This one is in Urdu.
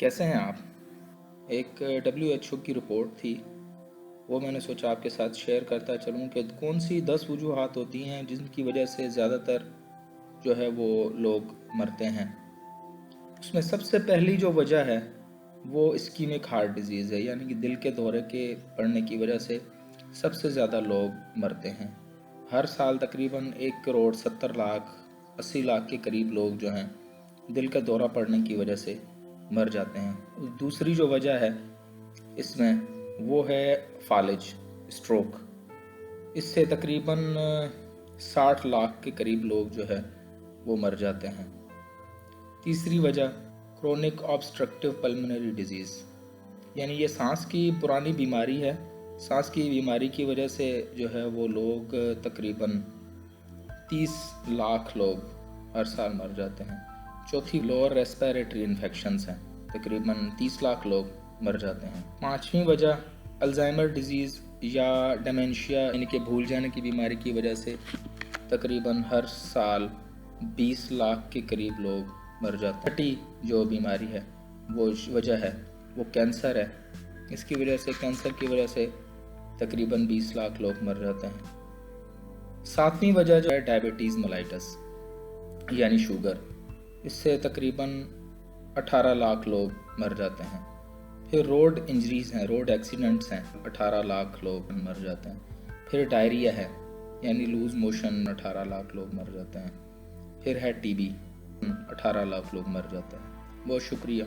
کیسے ہیں آپ؟ ایک WHO کی رپورٹ تھی، وہ میں نے سوچا آپ کے ساتھ شیئر کرتا چلوں کہ کون سی 10 وجوہات ہوتی ہیں جن کی وجہ سے زیادہ تر جو ہے وہ لوگ مرتے ہیں۔ اس میں سب سے پہلی جو وجہ ہے وہ اسکیمک ہارٹ ڈیزیز ہے، یعنی کہ دل کے دورے کے پڑنے کی وجہ سے سب سے زیادہ لوگ مرتے ہیں۔ ہر سال تقریباً 1,70,80,00,000 کے قریب لوگ جو ہیں دل کا دورہ پڑنے کی وجہ سے مر جاتے ہیں۔ دوسری جو وجہ ہے اس میں وہ ہے فالج، اسٹروک۔ اس سے تقریباً 60,00,000 کے قریب لوگ جو ہے وہ مر جاتے ہیں۔ تیسری وجہ کرونک آبسٹرکٹیو پلمنری ڈیزیز، یعنی یہ سانس کی پرانی بیماری ہے۔ سانس کی بیماری کی وجہ سے جو ہے وہ لوگ تقریباً 30,00,000 لوگ ہر سال مر جاتے ہیں۔ چوتھی لوور ریسپیریٹری انفیکشنز ہیں، تقریباً 30,00,000 لوگ مر جاتے ہیں۔ پانچویں وجہ الزائمر ڈیزیز یا ڈیمینشیا، یعنی کہ بھول جانے کی بیماری کی وجہ سے تقریباً ہر سال 20,00,000 کے قریب لوگ مر جاتے ہیں۔ چھٹی جو بیماری ہے وہ وجہ ہے وہ کینسر ہے۔ اس کی وجہ سے کینسر کی وجہ سے تقریباً 20,00,000 لوگ مر جاتے ہیں۔ ساتویں وجہ جو ہے ڈائبٹیز ملائٹس یعنی شوگر، اس سے تقریباً 18,00,000 لوگ مر جاتے ہیں۔ پھر روڈ انجریز ہیں، روڈ ایکسیڈنٹس ہیں، 18,00,000 لوگ مر جاتے ہیں۔ پھر ڈائریا ہے یعنی لوز موشن، 18,00,000 لوگ مر جاتے ہیں۔ پھر ہے TB، 18,00,000 لوگ مر جاتے ہیں۔ بہت شکریہ۔